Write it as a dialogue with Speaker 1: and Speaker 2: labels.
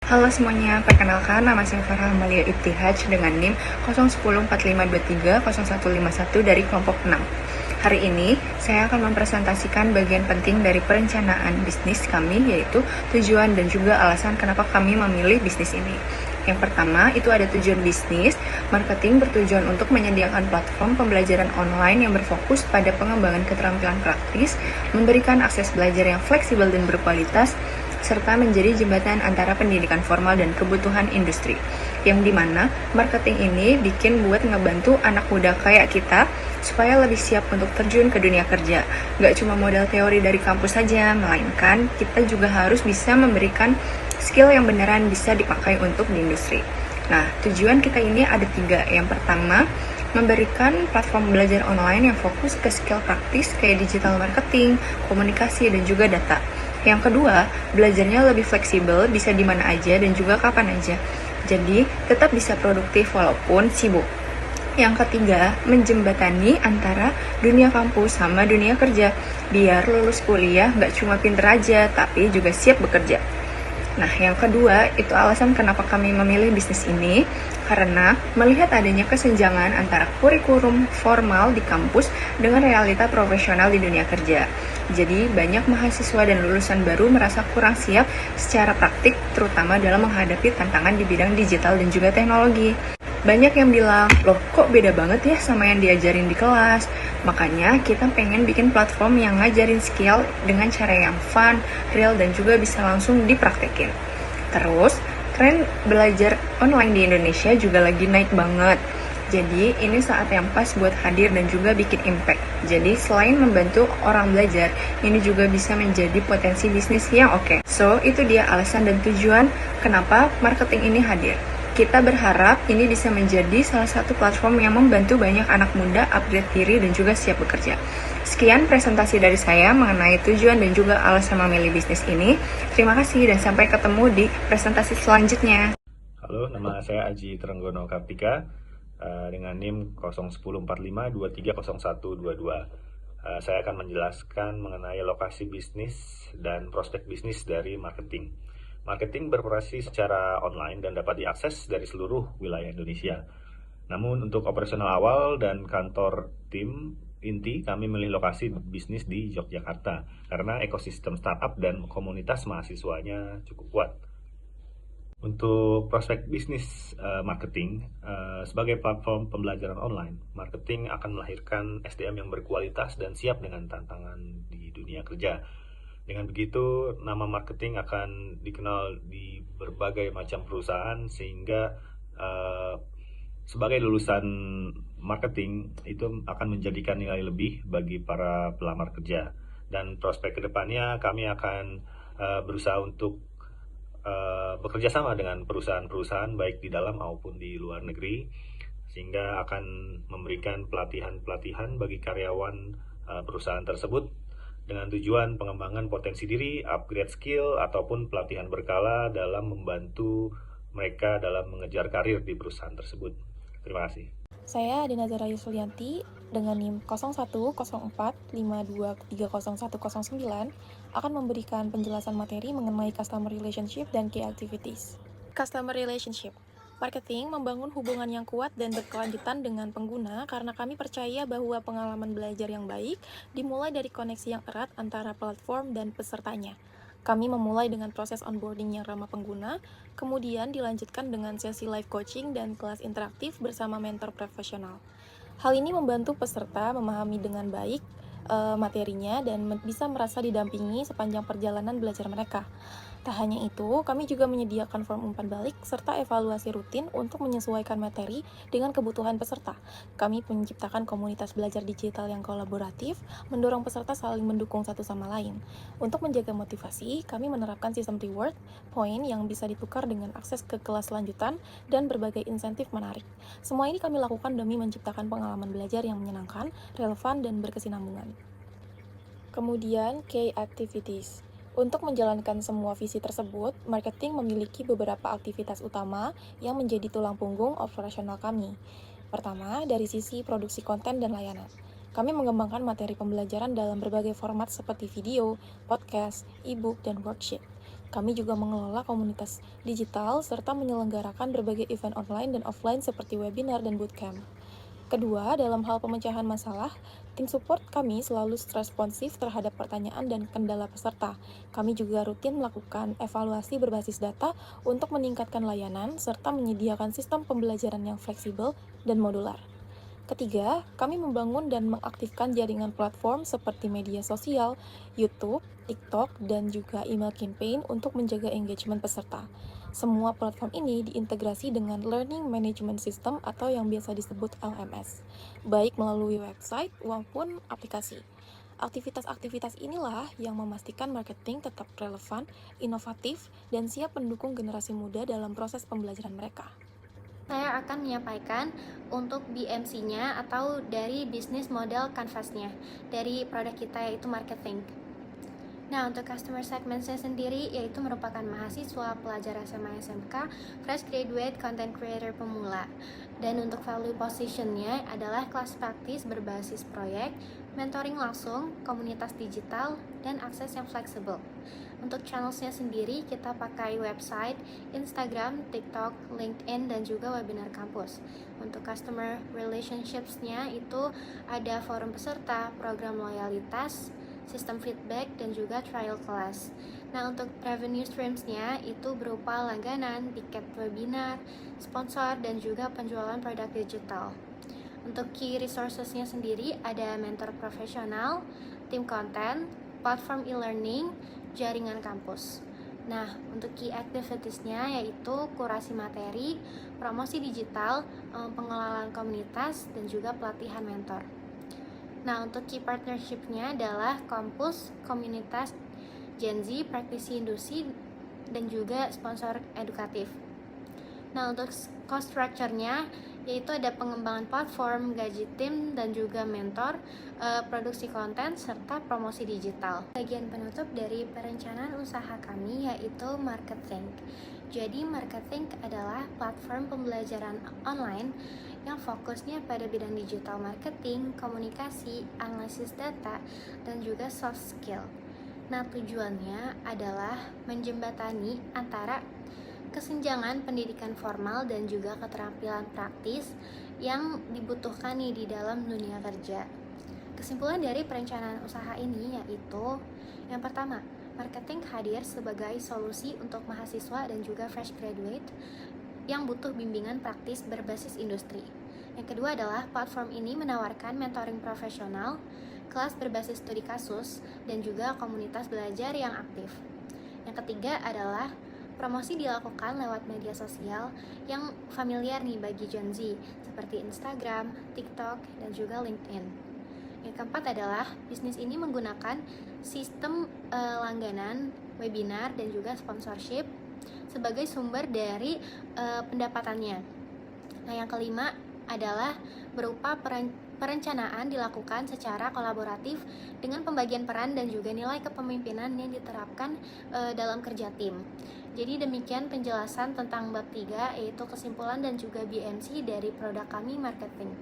Speaker 1: Halo semuanya, perkenalkan nama saya Farah Amalia Ibtihaj dengan NIM 01045230151 dari kelompok 6. Hari ini, saya akan mempresentasikan bagian penting dari perencanaan bisnis kami, yaitu tujuan dan juga alasan kenapa kami memilih bisnis ini. Yang pertama, itu ada tujuan bisnis. Marketing bertujuan untuk menyediakan platform pembelajaran online yang berfokus pada pengembangan keterampilan praktis, memberikan akses belajar yang fleksibel dan berkualitas, serta menjadi jembatan antara pendidikan formal dan kebutuhan industri. Yang dimana marketing ini bikin buat ngebantu anak muda kayak kita supaya lebih siap untuk terjun ke dunia kerja. Gak cuma modal teori dari kampus saja, melainkan kita juga harus bisa memberikan skill yang beneran bisa dipakai untuk di industri. Nah, tujuan kita ini ada 3. Yang pertama, memberikan platform belajar online yang fokus ke skill praktis kayak digital marketing, komunikasi, dan juga data. Yang kedua, belajarnya lebih fleksibel, bisa di mana aja dan juga kapan aja. Jadi, tetap bisa produktif walaupun sibuk. Yang ketiga, menjembatani antara dunia kampus sama dunia kerja. Biar lulus kuliah nggak cuma pinter aja, tapi juga siap bekerja. Nah, yang kedua, itu alasan kenapa kami memilih bisnis ini, karena melihat adanya kesenjangan antara kurikulum formal di kampus dengan realita profesional di dunia kerja. Jadi, banyak mahasiswa dan lulusan baru merasa kurang siap secara praktik, terutama dalam menghadapi tantangan di bidang digital dan juga teknologi. Banyak yang bilang, loh kok beda banget ya sama yang diajarin di kelas. Makanya kita pengen bikin platform yang ngajarin skill dengan cara yang fun, real, dan juga bisa langsung dipraktekin. Terus, tren belajar online di Indonesia juga lagi naik banget. Jadi, ini saat yang pas buat hadir dan juga bikin impact. Jadi, selain membantu orang belajar, ini juga bisa menjadi potensi bisnis yang oke. So, itu dia alasan dan tujuan kenapa marketing ini hadir. Kita berharap ini bisa menjadi salah satu platform yang membantu banyak anak muda upgrade diri dan juga siap bekerja. Sekian presentasi dari saya mengenai tujuan dan juga alasan memilih bisnis ini. Terima kasih dan sampai ketemu di presentasi selanjutnya.
Speaker 2: Halo, nama saya Aji Trenggono Kartika dengan NIM 01045230122. Saya akan menjelaskan mengenai lokasi bisnis dan prospek bisnis dari marketing. Marketing beroperasi secara online dan dapat diakses dari seluruh wilayah Indonesia. Namun untuk operasional awal dan kantor tim inti, kami memilih lokasi bisnis di Yogyakarta karena ekosistem startup dan komunitas mahasiswanya cukup kuat. Untuk prospek bisnis marketing, sebagai platform pembelajaran online, marketing akan melahirkan SDM yang berkualitas dan siap dengan tantangan di dunia kerja. Dengan begitu, nama marketing akan dikenal di berbagai macam perusahaan sehingga sebagai lulusan marketing itu akan menjadikan nilai lebih bagi para pelamar kerja. Dan prospek kedepannya kami akan berusaha untuk bekerja sama dengan perusahaan-perusahaan baik di dalam maupun di luar negeri, sehingga akan memberikan pelatihan-pelatihan bagi karyawan perusahaan tersebut dengan tujuan pengembangan potensi diri, upgrade skill, ataupun pelatihan berkala dalam membantu mereka dalam mengejar karir di perusahaan tersebut. Terima kasih.
Speaker 3: Saya Adina Zara Yusulianti dengan NIM 010452301109 akan memberikan penjelasan materi mengenai Customer Relationship dan Key Activities. Customer Relationship. Marketing membangun hubungan yang kuat dan berkelanjutan dengan pengguna karena kami percaya bahwa pengalaman belajar yang baik dimulai dari koneksi yang erat antara platform dan pesertanya. Kami memulai dengan proses onboarding yang ramah pengguna, kemudian dilanjutkan dengan sesi live coaching dan kelas interaktif bersama mentor profesional. Hal ini membantu peserta memahami dengan baik materinya dan bisa merasa didampingi sepanjang perjalanan belajar mereka. Tak hanya itu, kami juga menyediakan form umpan balik serta evaluasi rutin untuk menyesuaikan materi dengan kebutuhan peserta. Kami menciptakan komunitas belajar digital yang kolaboratif, mendorong peserta saling mendukung satu sama lain. Untuk menjaga motivasi, kami menerapkan sistem reward, poin yang bisa ditukar dengan akses ke kelas lanjutan, dan berbagai insentif menarik. Semua ini kami lakukan demi menciptakan pengalaman belajar yang menyenangkan, relevan, dan berkesinambungan. Kemudian, key activities. Untuk menjalankan semua visi tersebut, marketing memiliki beberapa aktivitas utama yang menjadi tulang punggung operasional kami. Pertama, dari sisi produksi konten dan layanan. Kami mengembangkan materi pembelajaran dalam berbagai format seperti video, podcast, e-book, dan worksheet. Kami juga mengelola komunitas digital serta menyelenggarakan berbagai event online dan offline seperti webinar dan bootcamp. Kedua, dalam hal pemecahan masalah, tim support kami selalu responsif terhadap pertanyaan dan kendala peserta. Kami juga rutin melakukan evaluasi berbasis data untuk meningkatkan layanan serta menyediakan sistem pembelajaran yang fleksibel dan modular. Ketiga, kami membangun dan mengaktifkan jaringan platform seperti media sosial, YouTube, TikTok, dan juga email campaign untuk menjaga engagement peserta. Semua platform ini diintegrasi dengan Learning Management System atau yang biasa disebut LMS, baik melalui website maupun aplikasi. Aktivitas-aktivitas inilah yang memastikan marketing tetap relevan, inovatif, dan siap mendukung generasi muda dalam proses pembelajaran mereka.
Speaker 4: Saya akan menyampaikan untuk BMC-nya atau dari Business Model Canvas-nya dari produk kita yaitu marketing. Nah, untuk customer segment-nya sendiri yaitu merupakan mahasiswa, pelajar SMA SMK, fresh graduate, content creator pemula. Dan untuk value position-nya adalah kelas praktis berbasis proyek, mentoring langsung, komunitas digital, dan akses yang fleksibel. Untuk channels-nya sendiri kita pakai website, Instagram, TikTok, LinkedIn, dan juga webinar kampus. Untuk customer relationships-nya itu ada forum peserta, program loyalitas, sistem feedback, dan juga trial class. Nah, untuk revenue streams-nya itu berupa langganan, tiket webinar, sponsor, dan juga penjualan produk digital. Untuk key resources-nya sendiri ada mentor profesional, tim konten, platform e-learning, jaringan kampus. Nah, untuk key activities-nya yaitu kurasi materi, promosi digital, pengelolaan komunitas, dan juga pelatihan mentor. Nah, untuk key partnership-nya adalah kampus, komunitas Gen Z, praktisi industri, dan juga sponsor edukatif. Nah, untuk cost structure-nya yaitu ada pengembangan platform, gaji tim, dan juga mentor, produksi konten, serta promosi digital. Bagian penutup dari perencanaan usaha kami yaitu marketing. Jadi marketing adalah platform pembelajaran online yang fokusnya pada bidang digital marketing, komunikasi, analisis data, dan juga soft skill. Nah, tujuannya adalah menjembatani antara kesenjangan pendidikan formal dan juga keterampilan praktis yang dibutuhkan nih di dalam dunia kerja. Kesimpulan dari perencanaan usaha ini yaitu yang pertama, marketing hadir sebagai solusi untuk mahasiswa dan juga fresh graduate yang butuh bimbingan praktis berbasis industri. Yang kedua adalah platform ini menawarkan mentoring profesional, kelas berbasis studi kasus, dan juga komunitas belajar yang aktif. Yang ketiga adalah promosi dilakukan lewat media sosial yang familiar nih bagi Gen Z, seperti Instagram, TikTok, dan juga LinkedIn. Yang keempat adalah bisnis ini menggunakan sistem langganan, webinar, dan juga sponsorship sebagai sumber dari pendapatannya. Nah, yang kelima adalah berupa perencanaan dilakukan secara kolaboratif dengan pembagian peran dan juga nilai kepemimpinan yang diterapkan dalam kerja tim. Jadi demikian penjelasan tentang bab 3 yaitu kesimpulan dan juga BMC dari produk kami marketing.